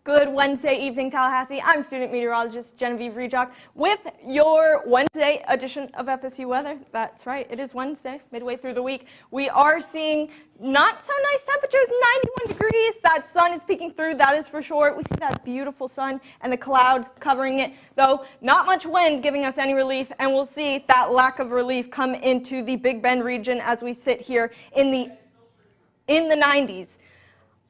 Good Wednesday evening, Tallahassee. I'm student meteorologist Genevieve Rejock with your Wednesday edition of FSU weather. That's right, it is Wednesday, midway through the week. We are seeing not so nice temperatures, 91 degrees. That sun is peeking through, that is for sure. We see that beautiful sun and the clouds covering it, though not much wind giving us any relief, and we'll see that lack of relief come into the Big Bend region as we sit here in the 90s.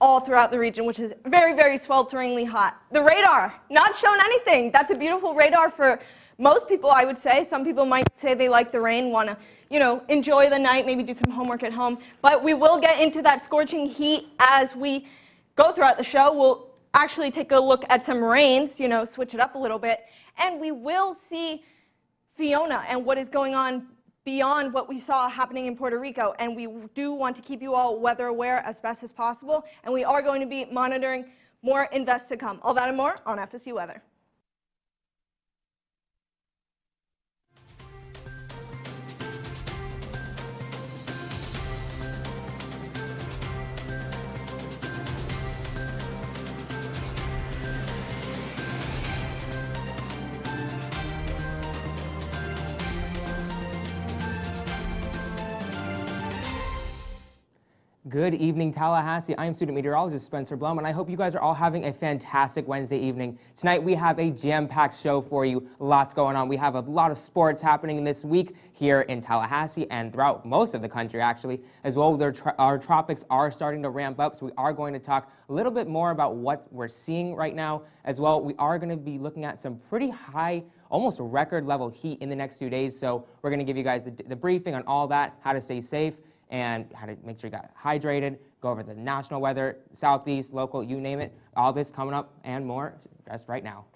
All throughout the region, which is very, very swelteringly hot. The radar, not showing anything. That's a beautiful radar for most people, I would say. Some people might say they like the rain, want to, enjoy the night, maybe do some homework at home. But we will get into that scorching heat as we go throughout the show. We'll actually take a look at some rains, switch it up a little bit. And we will see Fiona and what is going on beyond what we saw happening in Puerto Rico, and we do want to keep you all weather aware as best as possible, and we are going to be monitoring more invests to come. All that and more on FSU Weather. Good evening, Tallahassee. I am student meteorologist Spencer Blum, and I hope you guys are all having a fantastic Wednesday evening. Tonight we have a jam-packed show for you. Lots going on. We have a lot of sports happening this week here in Tallahassee and throughout most of the country, actually. As well, our tropics are starting to ramp up, so we are going to talk a little bit more about what we're seeing right now. As well, we are going to be looking at some pretty high, almost record level heat in the next few days, so we're going to give you guys the briefing on all that, how to stay safe, and how to make sure you got hydrated, go over the national weather, southeast, local, you name it. All this coming up and more just right now.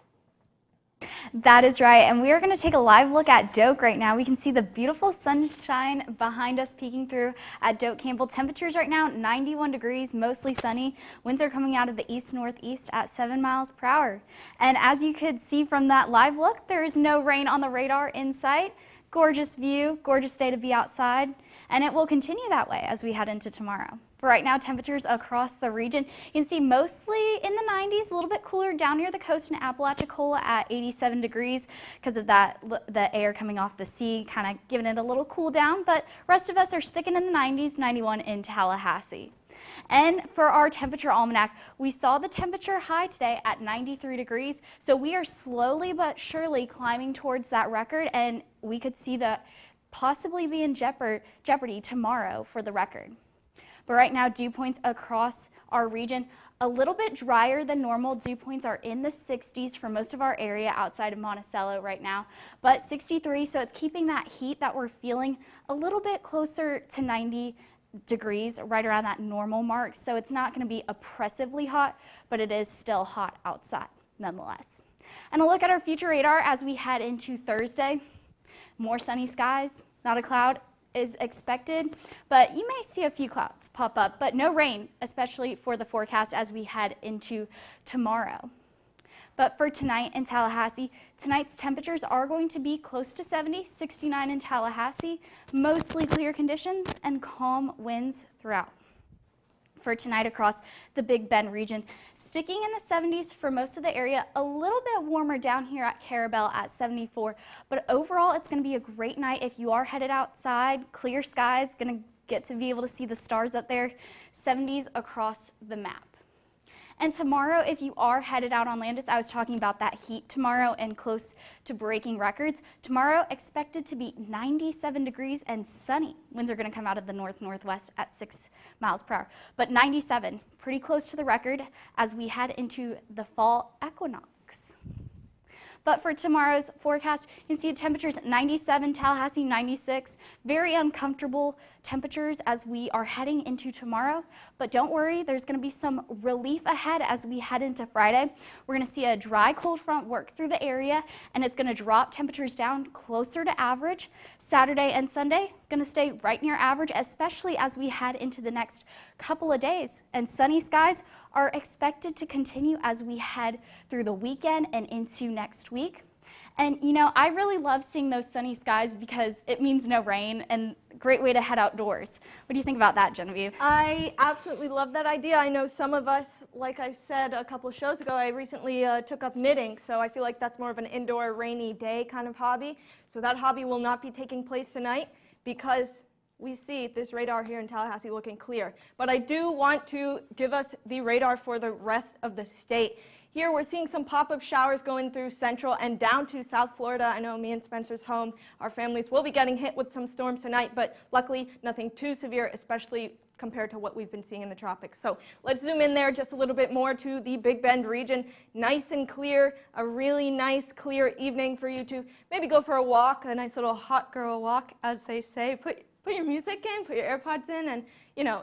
That is right, and we are going to take a live look at Doak right now. We can see the beautiful sunshine behind us peeking through at Doak Campbell. Temperatures right now, 91 degrees, mostly sunny. Winds are coming out of the east-northeast at 7 miles per hour. And as you could see from that live look, there is no rain on the radar in sight. Gorgeous view, gorgeous day to be outside. And it will continue that way as we head into tomorrow. For right now, temperatures across the region, you can see mostly in the 90s, a little bit cooler down near the coast in Apalachicola at 87 degrees because of that, the air coming off the sea, kind of giving it a little cool down, but rest of us are sticking in the 90s, 91 in Tallahassee. And for our temperature almanac, we saw the temperature high today at 93 degrees, so we are slowly but surely climbing towards that record, and we could see the possibly be in jeopardy tomorrow for the record. But right now, dew points across our region, a little bit drier than normal. Dew points are in the 60s for most of our area outside of Monticello right now, but 63, so it's keeping that heat that we're feeling a little bit closer to 90 degrees, right around that normal mark. So it's not going to be oppressively hot, but it is still hot outside nonetheless. And a look at our future radar as we head into Thursday. More sunny skies, not a cloud is expected, but you may see a few clouds pop up, but no rain, especially for the forecast as we head into tomorrow. But for tonight in Tallahassee, tonight's temperatures are going to be close to 70, 69 in Tallahassee, mostly clear conditions and calm winds throughout. For tonight across the Big Bend region, sticking in the 70s for most of the area, a little bit warmer down here at Carabel at 74, but overall it's going to be a great night if you are headed outside. Clear skies, going to get to be able to see the stars up there, 70s across the map. And tomorrow, if you are headed out on Landis, I was talking about that heat tomorrow and close to breaking records. Tomorrow expected to be 97 degrees and sunny. Winds are going to come out of the north-northwest at 6 miles per hour. But 97, pretty close to the record as we head into the fall equinox. But for tomorrow's forecast, you can see the temperatures at 97, Tallahassee 96, very uncomfortable temperatures as we are heading into tomorrow. But don't worry, there's going to be some relief ahead as we head into Friday. We're going to see a dry cold front work through the area, and it's going to drop temperatures down closer to average. Saturday and Sunday going to stay right near average, especially as we head into the next couple of days. And sunny skies are expected to continue as we head through the weekend and into next week. And I really love seeing those sunny skies because it means no rain, and great way to head outdoors. What do you think about that, Genevieve? I absolutely love that idea. I know some of us, like I said a couple shows ago, I recently took up knitting, so I feel like that's more of an indoor rainy day kind of hobby. So that hobby will not be taking place tonight because we see this radar here in Tallahassee looking clear. But I do want to give us the radar for the rest of the state. Here we're seeing some pop-up showers going through Central and down to South Florida. I know me and Spencer's home, our families will be getting hit with some storms tonight, but luckily nothing too severe, especially compared to what we've been seeing in the tropics. So let's zoom in there just a little bit more to the Big Bend region. Nice and clear, a really nice clear evening for you to maybe go for a walk, a nice little hot girl walk, as they say. Put your music in, put your AirPods in, and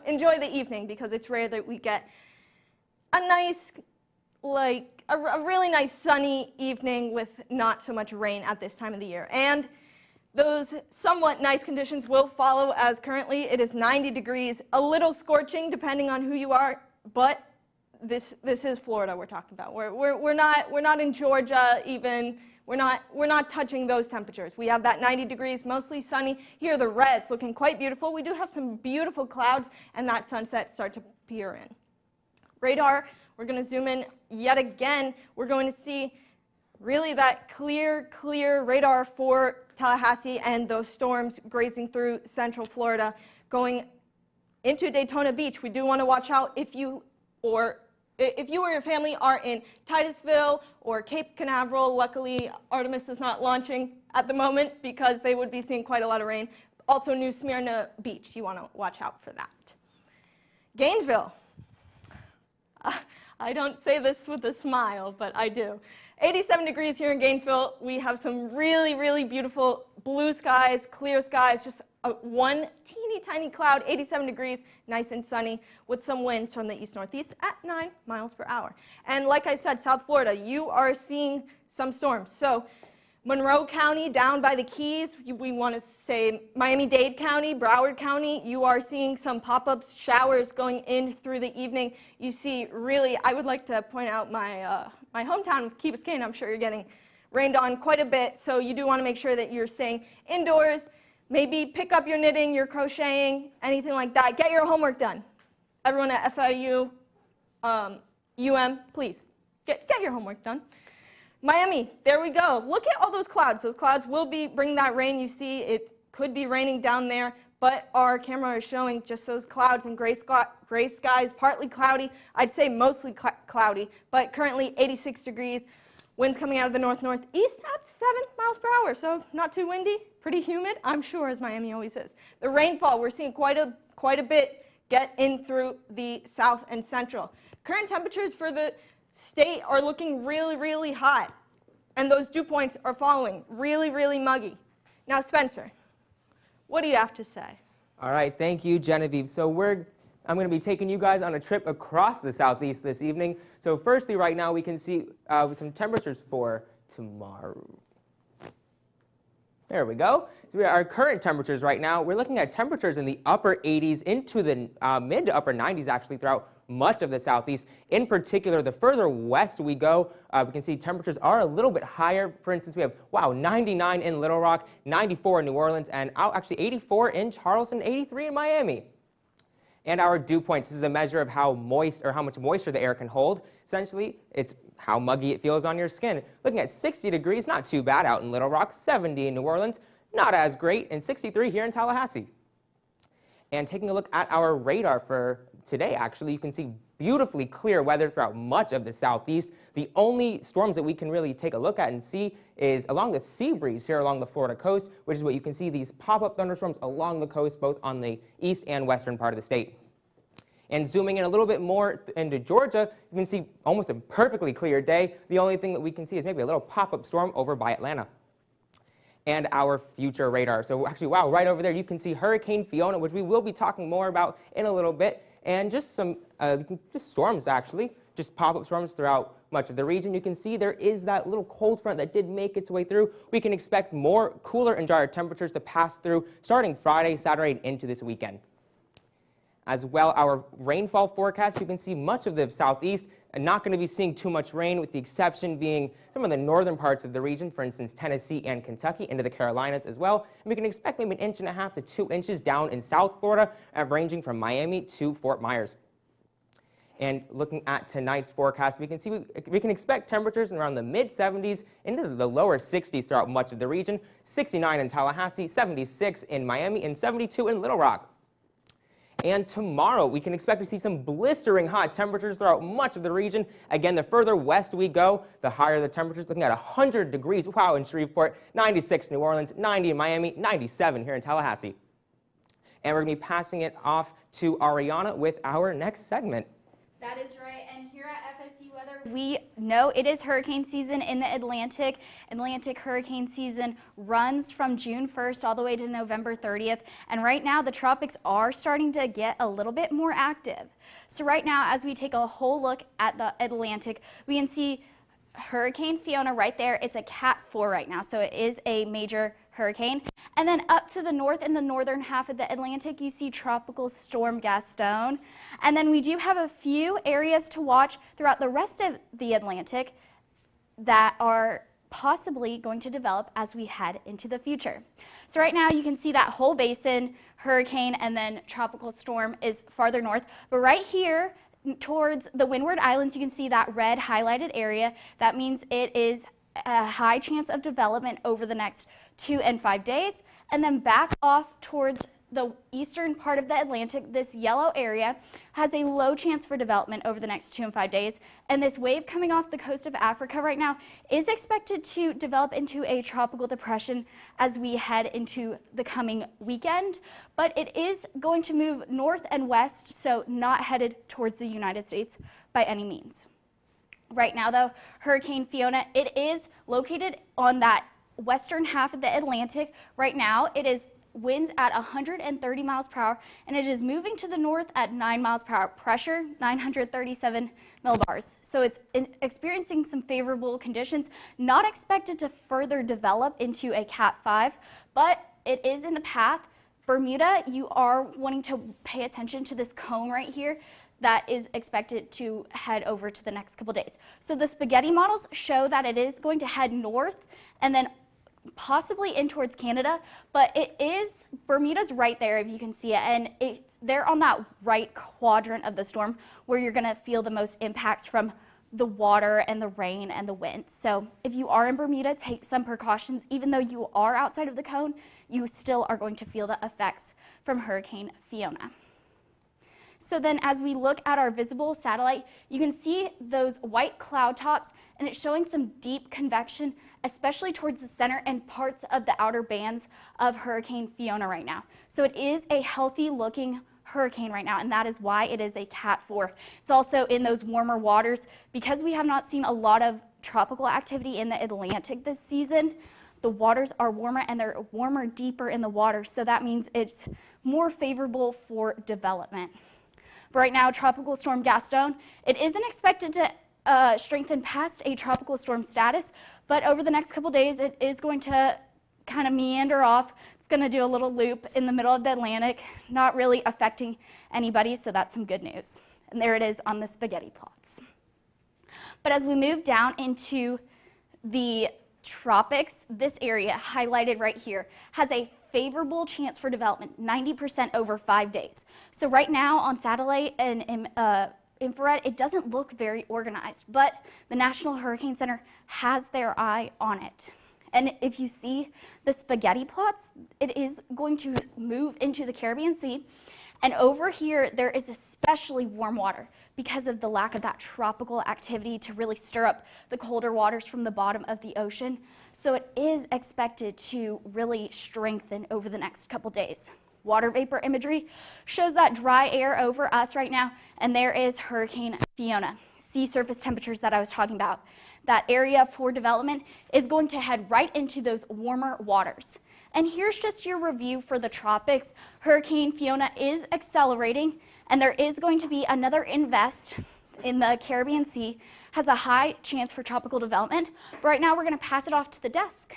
enjoy the evening, because it's rare that we get a nice, a really nice sunny evening with not so much rain at this time of the year. And those somewhat nice conditions will follow, as currently it is 90 degrees, a little scorching depending on who you are, but this is Florida we're talking about. We're not in Georgia even. We're not touching those temperatures. We have that 90 degrees, mostly sunny. Here the reds looking quite beautiful. We do have some beautiful clouds, and that sunset start to peer in. Radar, we're going to zoom in yet again. We're going to see really that clear radar for Tallahassee and those storms grazing through Central Florida going into Daytona Beach. We do want to watch out if you or your family are in Titusville or Cape Canaveral. Luckily, Artemis is not launching at the moment because they would be seeing quite a lot of rain. Also, New Smyrna Beach, you want to watch out for that. Gainesville. I don't say this with a smile, but I do. 87 degrees here in Gainesville. We have some really beautiful blue skies, clear skies, just one teeny tiny cloud, 87 degrees, nice and sunny with some winds from the east-northeast at 9 miles per hour. And like I said, South Florida, you are seeing some storms. So Monroe County down by the Keys, we want to say Miami-Dade County, Broward County, you are seeing some pop-up showers going in through the evening. You see really, I would like to point out my hometown of Key Biscayne. I'm sure you're getting rained on quite a bit, so you do want to make sure that you're staying indoors. Maybe pick up your knitting, your crocheting, anything like that. Get your homework done. Everyone at FSU, UM, please, get your homework done. Miami, there we go. Look at all those clouds. Those clouds will be bringing that rain. You see it could be raining down there, but our camera is showing just those clouds and gray skies, partly cloudy. I'd say mostly cloudy, but currently 86 degrees. Winds coming out of the north-northeast at 7 miles per hour, so not too windy, pretty humid, I'm sure, as Miami always is. The rainfall, we're seeing quite a bit get in through the south and central. Current temperatures for the state are looking really hot, and those dew points are following, really muggy. Now, Spencer, what do you have to say? All right, thank you, Genevieve. So I'm going to be taking you guys on a trip across the southeast this evening. So firstly, right now, we can see some temperatures for tomorrow. There we go. So our current temperatures right now, we're looking at temperatures in the upper 80s into the mid to upper 90s actually throughout much of the southeast. In particular, the further west we go, we can see temperatures are a little bit higher. For instance, we have, 99 in Little Rock, 94 in New Orleans, and actually 84 in Charleston, 83 in Miami. And our dew points, this is a measure of how moist or how much moisture the air can hold. Essentially, it's how muggy it feels on your skin. Looking at 60 degrees, not too bad out in Little Rock, 70 in New Orleans, not as great, and 63 here in Tallahassee. And taking a look at our radar for today, actually, you can see beautifully clear weather throughout much of the southeast. The only storms that we can really take a look at and see is along the sea breeze here along the Florida coast, which is what you can see these pop-up thunderstorms along the coast, both on the east and western part of the state. And zooming in a little bit more into Georgia, you can see almost a perfectly clear day. The only thing that we can see is maybe a little pop-up storm over by Atlanta. And our future radar. So actually, wow, right over there, you can see Hurricane Fiona, which we will be talking more about in a little bit. And just some just storms, actually, just pop-up storms throughout much of the region. You can see there is that little cold front that did make its way through. We can expect more cooler and drier temperatures to pass through starting Friday, Saturday, and into this weekend. As well, our rainfall forecast, you can see much of the southeast and not going to be seeing too much rain, with the exception being some of the northern parts of the region, for instance, Tennessee and Kentucky, into the Carolinas as well. And we can expect maybe 1.5 to 2 inches down in South Florida, ranging from Miami to Fort Myers. And looking at tonight's forecast, we can expect temperatures around the mid-70s into the lower 60s throughout much of the region. 69 in Tallahassee, 76 in Miami, and 72 in Little Rock. And tomorrow, we can expect to see some blistering hot temperatures throughout much of the region. Again, the further west we go, the higher the temperatures, looking at 100 degrees, wow, in Shreveport, 96 in New Orleans, 90 in Miami, 97 here in Tallahassee. And we're going to be passing it off to Ariana with our next segment. That is right, and here at FSU Weather, we know it is hurricane season in the Atlantic. Atlantic hurricane season runs from June 1st all the way to November 30th, and right now the tropics are starting to get a little bit more active. So right now, as we take a whole look at the Atlantic, we can see Hurricane Fiona right there. It's a Cat 4 right now, so it is a major hurricane. And then up to the north, in the northern half of the Atlantic, you see Tropical Storm Gaston. And then we do have a few areas to watch throughout the rest of the Atlantic that are possibly going to develop as we head into the future. So right now you can see that whole basin, hurricane and then tropical storm is farther north. But right here towards the Windward Islands, you can see that red highlighted area. That means it is a high chance of development over the next 2 and 5 days. And then back off towards the eastern part of the Atlantic, this yellow area has a low chance for development over the next 2 and 5 days. And this wave coming off the coast of Africa right now is expected to develop into a tropical depression as we head into the coming weekend. But it is going to move north and west, so not headed towards the United States by any means. Right now, though, Hurricane Fiona, it is located on that western half of the Atlantic. Right now, it is winds at 130 miles per hour, and it is moving to the north at 9 miles per hour. Pressure, 937 millibars. So it's experiencing some favorable conditions, not expected to further develop into a Cat 5, but it is in the path. Bermuda, you are wanting to pay attention to this cone right here that is expected to head over to the next couple days. So the spaghetti models show that it is going to head north and then possibly in towards Canada, but it is, Bermuda's right there if you can see it, and they're on that right quadrant of the storm where you're going to feel the most impacts from the water and the rain and the wind. So if you are in Bermuda, take some precautions. Even though you are outside of the cone, you still are going to feel the effects from Hurricane Fiona. So then as we look at our visible satellite, you can see those white cloud tops, and it's showing some deep convection, especially towards the center and parts of the outer bands of Hurricane Fiona right now. So it is a healthy looking hurricane right now, and that is why it is a Cat 4. It's also in those warmer waters. Because we have not seen a lot of tropical activity in the Atlantic this season, the waters are warmer, and they're warmer deeper in the water, so that means it's more favorable for development. But right now, Tropical Storm Gaston, it isn't expected to strengthen past a tropical storm status, but over the next couple days, it is going to kind of meander off. It's going to do a little loop in the middle of the Atlantic, not really affecting anybody, so that's some good news. And there it is on the spaghetti plots. But as we move down into the tropics, this area highlighted right here has a favorable chance for development, 90% over 5 days. So right now on satellite and infrared, it doesn't look very organized, but the National Hurricane Center has their eye on it. And if you see the spaghetti plots, it is going to move into the Caribbean Sea. And over here, there is especially warm water because of the lack of that tropical activity to really stir up the colder waters from the bottom of the ocean. So it is expected to really strengthen over the next couple days. Water vapor imagery shows that dry air over us right now, and there is Hurricane Fiona. Sea surface temperatures that I was talking about. That area for development is going to head right into those warmer waters. And here's just your review for the tropics. Hurricane Fiona is accelerating, and there is going to be another invest in the Caribbean Sea, has a high chance for tropical development. But right now, we're going to pass it off to the desk.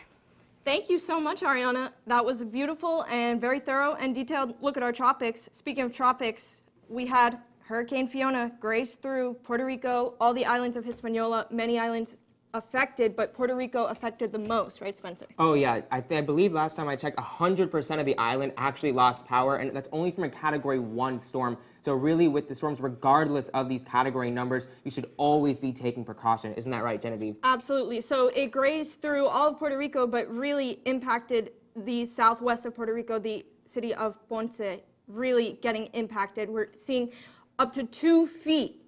Thank you so much, Ariana. That was a beautiful and very thorough and detailed look at our tropics. Speaking of tropics, we had Hurricane Fiona graze through Puerto Rico, all the islands of Hispaniola, many islands affected, but Puerto Rico affected the most, right, Spencer? Oh yeah, I believe last time I checked, 100% of the island actually lost power, and that's only from a Category 1 storm. So really, with the storms, regardless of these category numbers, you should always be taking precaution. Isn't that right, Genevieve? Absolutely. So it grazed through all of Puerto Rico, but really impacted the southwest of Puerto Rico, the city of Ponce, really getting impacted. We're seeing up to 2 feet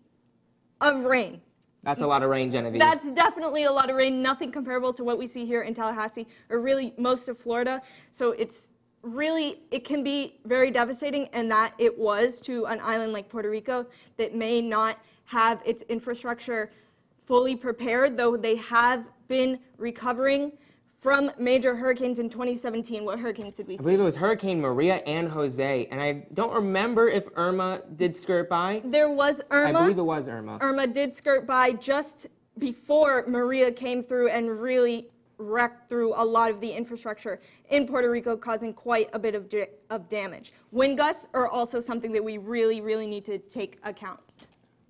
of rain. That's a lot of rain, Genevieve. That's definitely a lot of rain, nothing comparable to what we see here in Tallahassee, or really most of Florida. So it's really, it can be very devastating, and that it was to an island like Puerto Rico that may not have its infrastructure fully prepared, though they have been recovering from major hurricanes in 2017. What hurricanes did we see? I believe it was Hurricane Maria and Jose, and I don't remember if Irma did skirt by. There was Irma. I believe it was Irma. Irma did skirt by just before Maria came through and really wrecked through a lot of the infrastructure in Puerto Rico, causing quite a bit of damage. Wind gusts are also something that we really, really need to take account.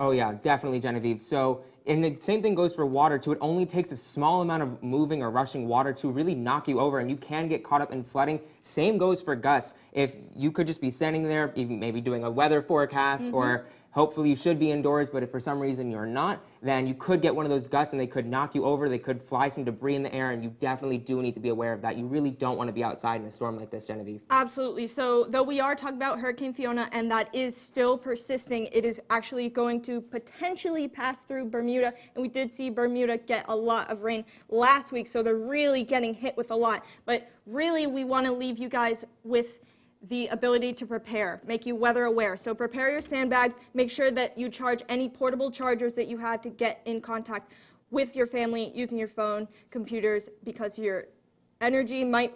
Oh yeah, definitely, Genevieve. So, and the same thing goes for water too. It only takes a small amount of moving or rushing water to really knock you over, and you can get caught up in flooding. Same goes for gusts. If you could just be standing there, even maybe doing a weather forecast, or hopefully you should be indoors, but if for some reason you're not, then you could get one of those gusts and they could knock you over, they could fly some debris in the air, and you definitely do need to be aware of that. You really don't want to be outside in a storm like this, Genevieve. Absolutely. So though we are talking about Hurricane Fiona and that is still persisting, it is actually going to potentially pass through Bermuda, and we did see Bermuda get a lot of rain last week, so they're really getting hit with a lot. But really, we want to leave you guys with the ability to prepare, make you weather aware. So prepare your sandbags, make sure that you charge any portable chargers that you have to get in contact with your family using your phone, computers, because your energy might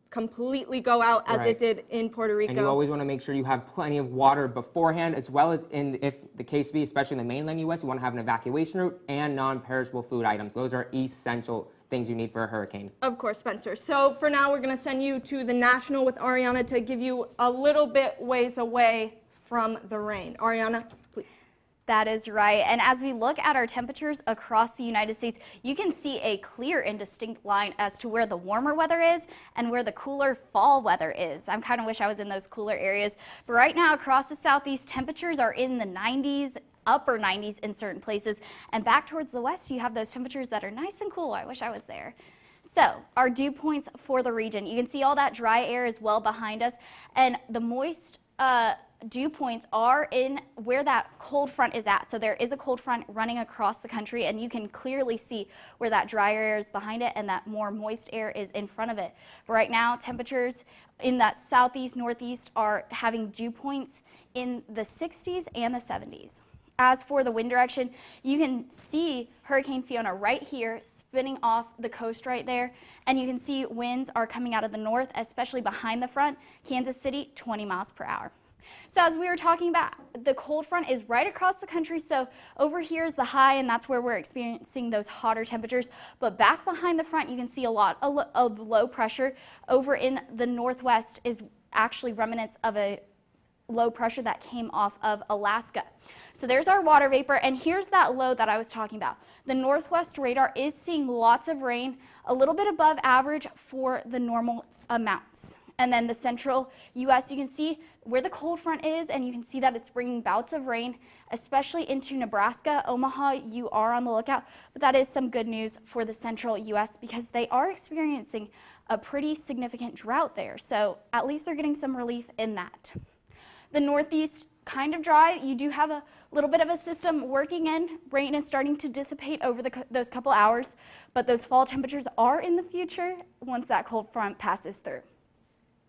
completely go out as it did in Puerto Rico. And you always want to make sure you have plenty of water beforehand, as well as if the case be, especially in the mainland U.S., you want to have an evacuation route and non-perishable food items. Those are essential things you need for a hurricane. Of course, Spencer. So for now, we're going to send you to the National with Ariana to give you a little bit ways away from the rain. Ariana, please. That is right. And as we look at our temperatures across the United States, you can see a clear and distinct line as to where the warmer weather is and where the cooler fall weather is. I kind of wish I was in those cooler areas. But right now across the southeast, temperatures are in the 90s, upper 90s in certain places. And back towards the west, you have those temperatures that are nice and cool. I wish I was there. So our dew points for the region. You can see all that dry air is well behind us, and the moist dew points are in where that cold front is at. So there is a cold front running across the country, and you can clearly see where that drier air is behind it and that more moist air is in front of it. But right now, temperatures in that southeast, northeast are having dew points in the 60s and the 70s. As for the wind direction, you can see Hurricane Fiona right here spinning off the coast right there, and you can see winds are coming out of the north, especially behind the front. Kansas City, 20 miles per hour. So as we were talking about, the cold front is right across the country, so over here is the high, and that's where we're experiencing those hotter temperatures. But back behind the front, you can see a lot of low pressure. Over in the northwest is actually remnants of a low pressure that came off of Alaska. So there's our water vapor, and here's that low that I was talking about. The northwest radar is seeing lots of rain, a little bit above average for the normal amounts. And then the central U.S., you can see where the cold front is, and you can see that it's bringing bouts of rain, especially into Nebraska. Omaha, you are on the lookout, but that is some good news for the central U.S. because they are experiencing a pretty significant drought there. So at least they're getting some relief in that. The northeast, kind of dry. You do have a little bit of a system working in. Rain is starting to dissipate over those couple hours, but those fall temperatures are in the future once that cold front passes through.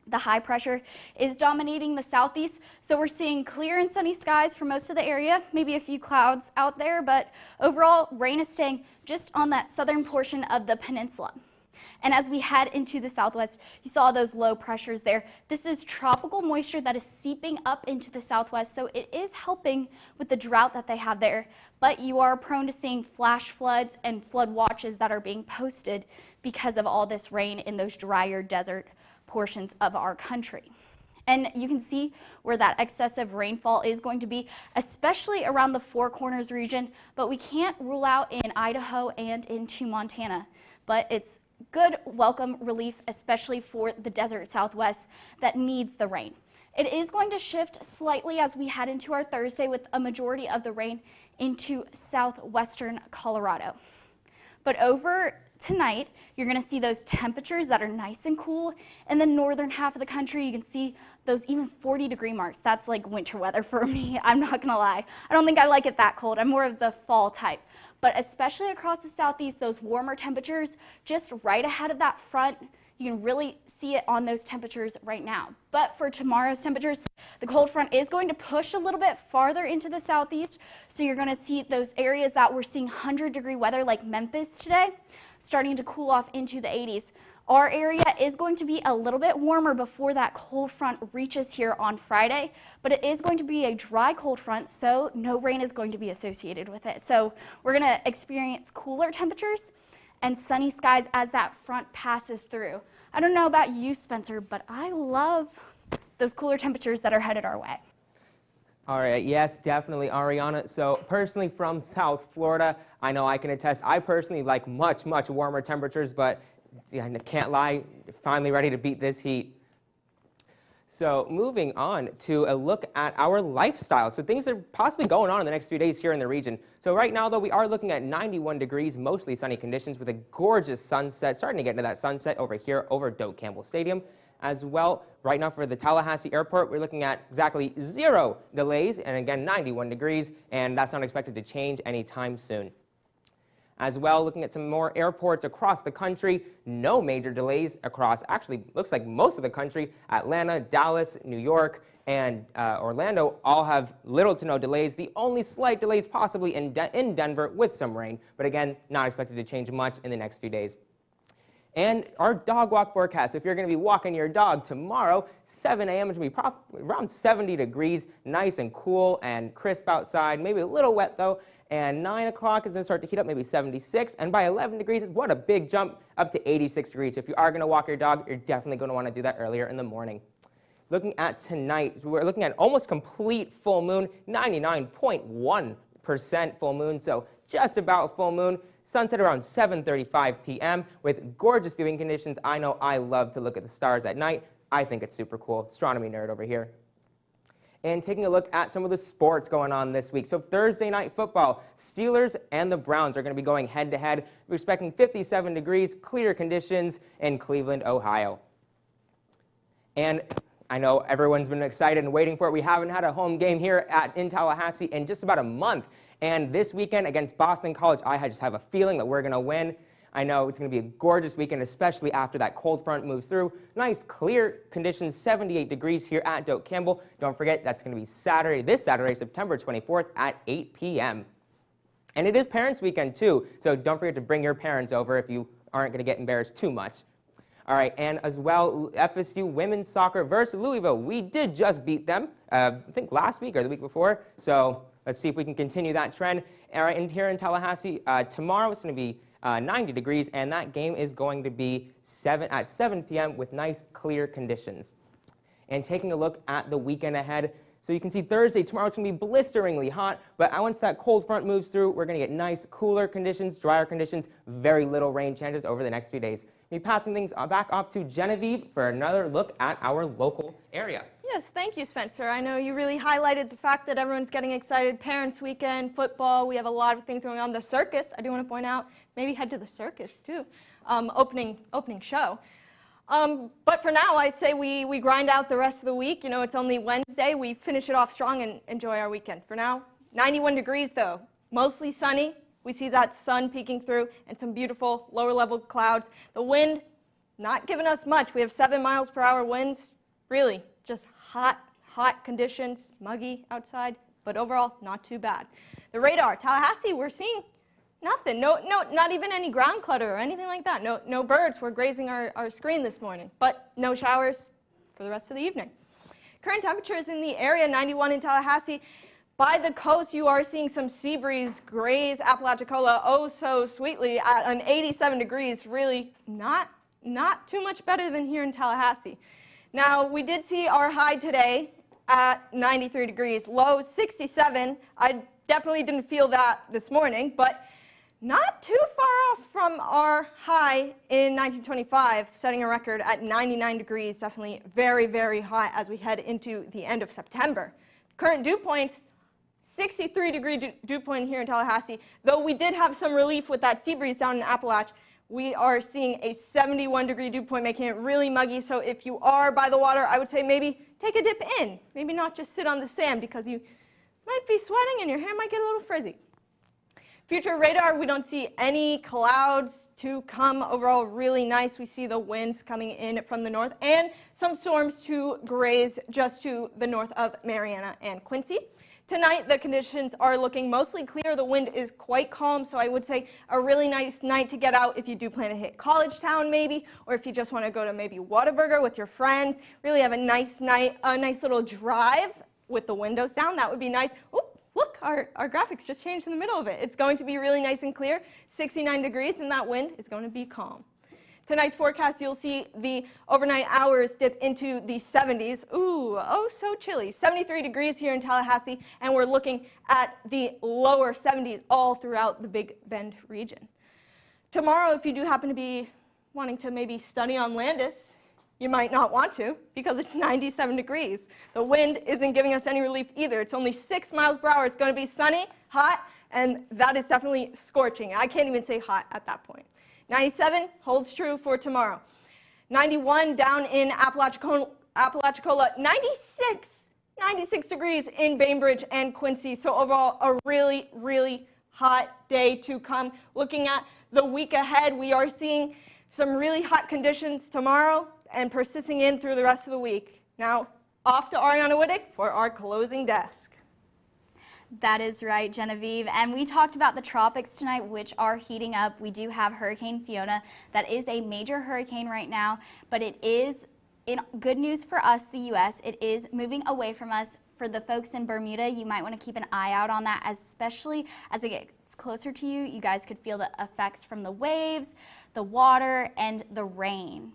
The high pressure is dominating the southeast, so we're seeing clear and sunny skies for most of the area, maybe a few clouds out there, but overall rain is staying just on that southern portion of the peninsula. And as we head into the southwest, you saw those low pressures there. This is tropical moisture that is seeping up into the southwest, so it is helping with the drought that they have there. But you are prone to seeing flash floods and flood watches that are being posted because of all this rain in those drier desert portions of our country. And you can see where that excessive rainfall is going to be, especially around the Four Corners region, but we can't rule out in Idaho and into Montana. But it's good welcome relief, especially for the desert Southwest that needs the rain. It is going to shift slightly as we head into our Thursday with a majority of the rain into southwestern Colorado. But over tonight, you're going to see those temperatures that are nice and cool. In the northern half of the country, you can see those even 40-degree marks. That's like winter weather for me. I'm not going to lie. I don't think I like it that cold. I'm more of the fall type. But especially across the southeast, those warmer temperatures just right ahead of that front, you can really see it on those temperatures right now. But for tomorrow's temperatures, the cold front is going to push a little bit farther into the southeast. So you're going to see those areas that we're seeing 100-degree weather like Memphis today starting to cool off into the 80s. Our area is going to be a little bit warmer before that cold front reaches here on Friday, but it is going to be a dry cold front, so no rain is going to be associated with it. So we're going to experience cooler temperatures and sunny skies as that front passes through. I don't know about you, Spencer, but I love those cooler temperatures that are headed our way. All right, yes, definitely, Ariana. So personally from South Florida, I know I can attest, I personally like much, much warmer temperatures, but I can't lie, finally ready to beat this heat. So moving on to a look at our lifestyle. So things are possibly going on in the next few days here in the region. So right now, though, we are looking at 91 degrees, mostly sunny conditions with a gorgeous sunset, starting to get into that sunset over here over Doak Campbell Stadium. As well, right now for the Tallahassee Airport, we're looking at exactly 0 delays, and again, 91 degrees, and that's not expected to change anytime soon. As well, looking at some more airports across the country, no major delays across, actually looks like most of the country. Atlanta, Dallas, New York, and Orlando all have little to no delays. The only slight delays possibly in Denver with some rain, but again, not expected to change much in the next few days. And our dog walk forecast, if you're going to be walking your dog tomorrow, 7 a.m. it's going to be around 70 degrees, nice and cool and crisp outside, maybe a little wet though. And 9 o'clock is going to start to heat up, maybe 76. And by 11 degrees, what a big jump, up to 86 degrees. So if you are going to walk your dog, you're definitely going to want to do that earlier in the morning. Looking at tonight, we're looking at almost complete full moon, 99.1% full moon, so just about full moon. Sunset around 7:35 p.m. with gorgeous viewing conditions. I know I love to look at the stars at night. I think it's super cool. Astronomy nerd over here. And taking a look at some of the sports going on this week. So Thursday night football, Steelers and the Browns are going to be going head-to-head. We're expecting 57 degrees, clear conditions in Cleveland, Ohio. And I know everyone's been excited and waiting for it. We haven't had a home game here in Tallahassee in just about a month. And this weekend against Boston College, I just have a feeling that we're going to win. I know it's going to be a gorgeous weekend, especially after that cold front moves through. Nice, clear conditions, 78 degrees here at Doak Campbell. Don't forget, that's going to be this Saturday, September 24th at 8 p.m. And it is Parents' Weekend, too, so don't forget to bring your parents over if you aren't going to get embarrassed too much. All right, and as well, FSU women's soccer versus Louisville. We did just beat them, I think last week or the week before, so let's see if we can continue that trend. All right, and here in Tallahassee, tomorrow it's going to be 90 degrees, and that game is going to be at 7 p.m. with nice, clear conditions. And taking a look at the weekend ahead, so you can see Thursday, tomorrow it's going to be blisteringly hot, but once that cold front moves through, we're going to get nice, cooler conditions, drier conditions, very little rain chances over the next few days. We'll be passing things back off to Genevieve for another look at our local area. Yes, thank you, Spencer. I know you really highlighted the fact that everyone's getting excited. Parents' Weekend, football, we have a lot of things going on. The circus, I do want to point out, maybe head to the circus too, opening show. But for now, I say we grind out the rest of the week. You know, it's only Wednesday. We finish it off strong and enjoy our weekend. For now, 91 degrees though, mostly sunny. We see that sun peeking through and some beautiful lower level clouds. The wind, not giving us much. We have 7 miles per hour winds. Really, just hot conditions, muggy outside, but overall, not too bad. The radar, Tallahassee, we're seeing nothing. No, not even any ground clutter or anything like that. No birds were grazing our screen this morning, but no showers for the rest of the evening. Current temperatures in the area, 91 in Tallahassee. By the coast, you are seeing some sea breeze graze Apalachicola oh so sweetly at an 87 degrees. Really not too much better than here in Tallahassee. Now, we did see our high today at 93 degrees, low 67. I definitely didn't feel that this morning, but not too far off from our high in 1925, setting a record at 99 degrees, definitely very, very hot as we head into the end of September. Current dew points, 63-degree dew point here in Tallahassee. Though we did have some relief with that sea breeze down in Appalachia, we are seeing a 71-degree dew point, making it really muggy. So if you are by the water, I would say maybe take a dip in. Maybe not just sit on the sand because you might be sweating and your hair might get a little frizzy. Future radar, we don't see any clouds to come. Overall, really nice. We see the winds coming in from the north and some storms to graze just to the north of Mariana and Quincy. Tonight, the conditions are looking mostly clear. The wind is quite calm, so I would say a really nice night to get out if you do plan to hit College Town maybe, or if you just want to go to maybe Whataburger with your friends. Really have a nice night, a nice little drive with the windows down. That would be nice. Ooh, look, our graphics just changed in the middle of it. It's going to be really nice and clear, 69 degrees, and that wind is going to be calm. Tonight's forecast, you'll see the overnight hours dip into the 70s. Ooh, oh so chilly. 73 degrees here in Tallahassee, and we're looking at the lower 70s all throughout the Big Bend region. Tomorrow, if you do happen to be wanting to maybe study on Landis, you might not want to because it's 97 degrees. The wind isn't giving us any relief either. It's only 6 miles per hour. It's going to be sunny, hot, and that is definitely scorching. I can't even say hot at that point. 97 holds true for tomorrow. 91 down in Apalachicola, 96 degrees in Bainbridge and Quincy. So overall, a really, really hot day to come. Looking at the week ahead, we are seeing some really hot conditions tomorrow and persisting in through the rest of the week. Now, off to Ariana Wittig for our closing desk. That is right, Genevieve. And we talked about the tropics tonight, which are heating up. We do have Hurricane Fiona. That is a major hurricane right now, but it is, in good news for us, the U.S., it is moving away from us. For the folks in Bermuda, you might want to keep an eye out on that, especially as it gets closer to you. You guys could feel the effects from the waves, the water, and the rain.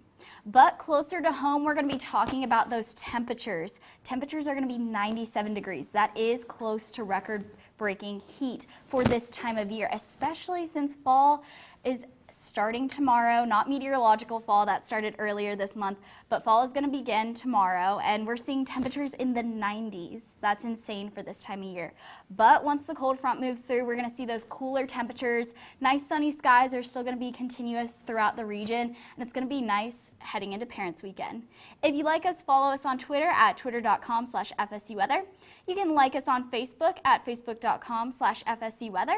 But closer to home, we're going to be talking about those temperatures. Temperatures are going to be 97 degrees. That is close to record-breaking heat for this time of year, especially since fall is starting tomorrow. Not meteorological fall, that started earlier this month, but fall is going to begin tomorrow, and we're seeing temperatures in the 90s. That's insane for this time of year. But once the cold front moves through, we're going to see those cooler temperatures. Nice sunny skies are still going to be continuous throughout the region, and it's going to be nice heading into Parents Weekend. If you like us, follow us on Twitter at twitter.com/FSUweather. You can like us on Facebook at facebook.com/FSUweather.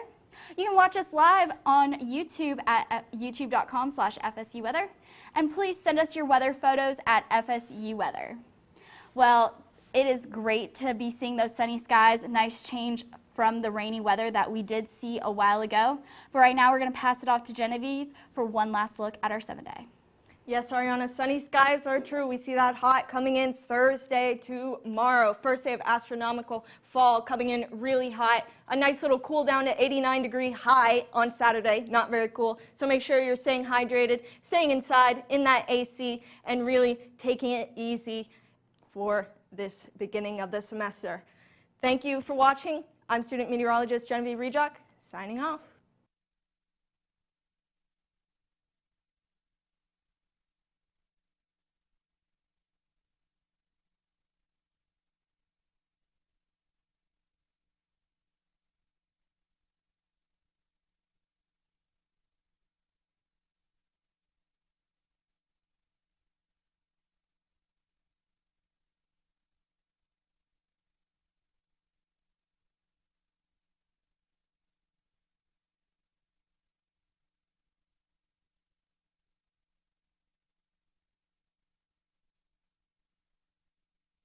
You can watch us live on YouTube at youtube.com/FSUweather. And please send us your weather photos at FSUweather. Well, it is great to be seeing those sunny skies. Nice change from the rainy weather that we did see a while ago. But right now, we're going to pass it off to Genevieve for one last look at our 7-day. Yes, Ariana, sunny skies are true. We see that hot coming in Thursday tomorrow. First day of astronomical fall coming in really hot. A nice little cool down to 89-degree high on Saturday. Not very cool. So make sure you're staying hydrated, staying inside in that AC, and really taking it easy for this beginning of the semester. Thank you for watching. I'm student meteorologist Genevieve Rejock, signing off.